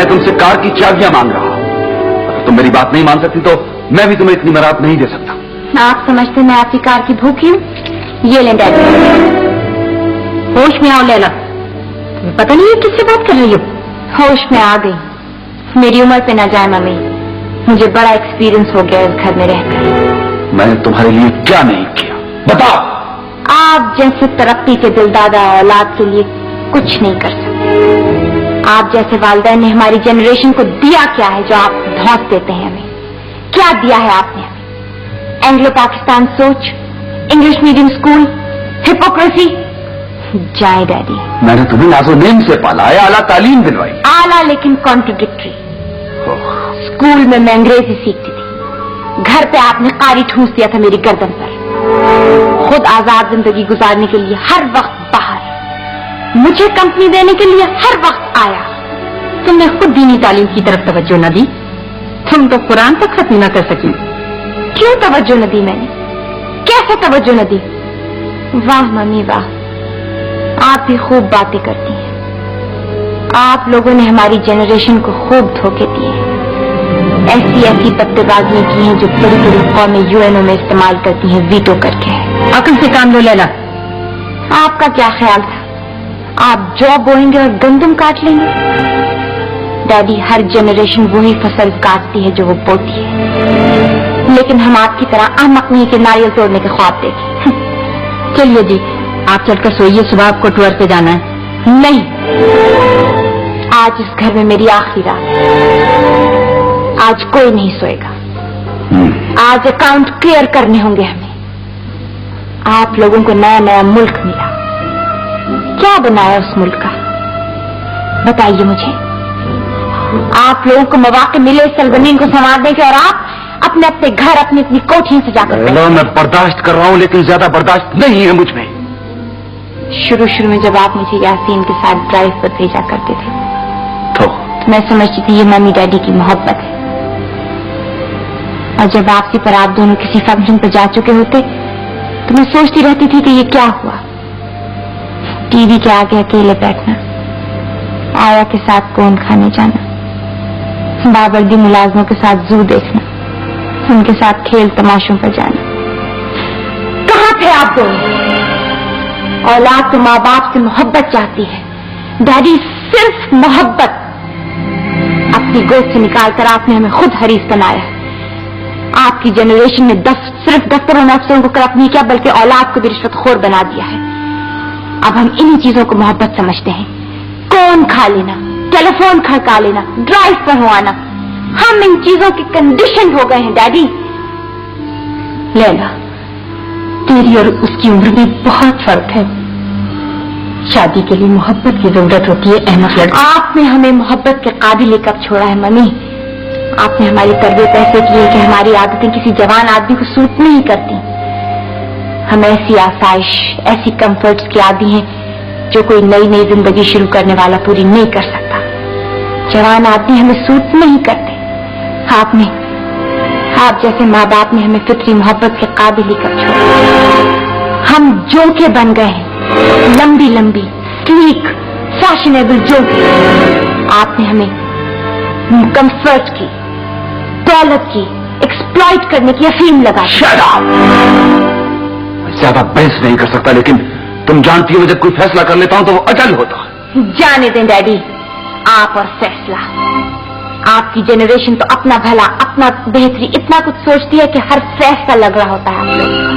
मैं तुमसे कार की चाबियां मांग रहा हूं। अगर तुम मेरी बात नहीं मान सकती तो मैं भी तुम्हें इतनी मराहत नहीं दे सकता। आप समझते मैं आपकी कार की भूखी हूँ? ये लें डैडी। होश में आओ लैला, तुम्हें पता नहीं है किससे बात कर रही हो? होश में आ गई। मेरी उम्र पे ना जाए मम्मी, मुझे बड़ा एक्सपीरियंस हो गया इस घर में रहकर। मैंने तुम्हारे लिए क्या नहीं किया बताओ। आप जैसे तरक्की के दिलदादा औलाद के लिए कुछ नहीं कर सकते। आप जैसे वालिदैन ने हमारी जनरेशन को दिया क्या है जो आप धौंस देते हैं हमें? क्या दिया है आपने हमें? एंग्लो पाकिस्तान सोच, इंग्लिश मीडियम स्कूल, हिपोक्रेसी। जाए डैडी। मैंने तुम्हें नाज़ो नेम से पाला है, आला तालीम दिलवाई। आला लेकिन कॉन्ट्रोडिक्टरी। स्कूल में मैं अंग्रेजी सीखती थी, घर पे आपने कारी ठूंस दिया था मेरी गर्दन पर। खुद आजाद जिंदगी गुजारने के लिए हर वक्त बाहर, मुझे कंपनी देने के लिए हर वक्त आया। तुमने खुद दीनी तालीम की तरफ तवज्जो न दी, तुम तो कुरान तक खत्म न कर सकी। क्यों तवज्जो न दी मैंने? कैसे तवज्जो न दी? वाह मम्मी वाह, आप भी खूब बातें करती हैं। आप लोगों ने हमारी जनरेशन को खूब धोखे दिए हैं। ऐसी ऐसी पत्तेबाजियां की हैं जो बड़ी बड़ी कौमें यूएनओ में इस्तेमाल करती हैं वीटो करके। अकल से काम लो लैला। आपका क्या ख्याल था? आप जौ बोएंगे और गंदम काट लेंगे? डैडी, हर जनरेशन वही फसल काटती है जो वो बोती है, लेकिन हम आपकी तरह अहमक नहीं कि नारियल तोड़ने के ख्वाब देखें। चलिए जी, आप चलकर सोइए, सुबह आपको टूर पे जाना है। नहीं, आज इस घर में मेरी आखिरी रात है। आज कोई नहीं सोएगा। आज अकाउंट क्लियर करने होंगे हमें। आप लोगों को नया नया मुल्क मिला, क्या बनाया उस मुल्क का? बताइए मुझे। आप लोगों को मौके मिले सरजमीन को संवारने के, और आप अपने अपने घर, अपनी अपनी कोठियां सजाकर। मैं बर्दाश्त कर रहा हूं, लेकिन ज्यादा बर्दाश्त नहीं है मुझ में। शुरू में जब आप मुझे यासीन के साथ ड्राइव पर भेजा करते थे तो मैं समझती थी ये मम्मी डैडी की मोहब्बत है। और जब वापसी पर आप दोनों किसी फंक्शन पर जा चुके होते तो मैं सोचती रहती थी कि ये क्या हुआ। टीवी के आगे अकेले बैठना, आया के साथ कौन खाने जाना, बाबरदी मुलाजमों के साथ जू देखना, उनके साथ खेल तमाशों पर जाना। कहाँ थे आप दोनों? औलाद तो माँ बाप से मोहब्बत चाहती है, डैडी सिर्फ मोहब्बत। अपनी गोद से निकालकर आपने हमें खुद हरीस बनाया। आपकी जनरेशन ने सिर्फ दफ्तरों में अफसरों को करप्ट नहीं किया, बल्कि औलाद को भी रिश्वतखोर बना दिया है। अब हम इन्हीं चीजों को मोहब्बत समझते हैं। कौन खा लेना, टेलीफोन खड़का लेना, ड्राइव पर हो आना, हम इन चीजों के कंडीशन हो गए हैं डैडी। लैला, तेरी और उसकी उम्र में बहुत फर्क है। शादी के लिए मोहब्बत की जरूरत होती है अहमद लड़का। आपने हमें मोहब्बत के काबिल कब छोड़ा है मम्मी? आपने हमारी तरबियत ऐसे की है कि हमारी आदतें किसी जवान आदमी को सूट नहीं करती। हम ऐसी आसाइश, ऐसी कंफर्ट्स के आदी हैं जो कोई नई नई जिंदगी शुरू करने वाला पूरी नहीं कर सकता। जवान आदमी हमें सूट नहीं करते। आप जैसे माँ बाप ने हमें फित्री मोहब्बत के काबिल ही कब छोड़ा। हम जोके बन गए हैं, लंबी लंबी स्लीक फैशनेबल जोके। आपने हमें कंफर्ट की, दौलत की, एक्सप्लॉइट करने की अफीम लगा। ज्यादा बहस नहीं कर सकता, लेकिन तुम जानती हो जब कोई फैसला कर लेता हूं तो वो अटल होता है। जाने दें डैडी, आप और फैसला। आपकी जनरेशन तो अपना भला, अपना बेहतरी इतना कुछ सोचती है कि हर फैसला लग रहा होता है आप लोगों का।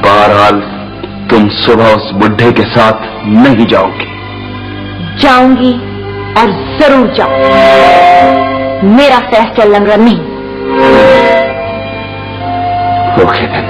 बहरहाल तुम सुबह उस बुढ़े के साथ नहीं जाओगी। जाऊंगी और जरूर जाऊंगी। मेरा फैसला लंगड़ा नहीं। Okay then.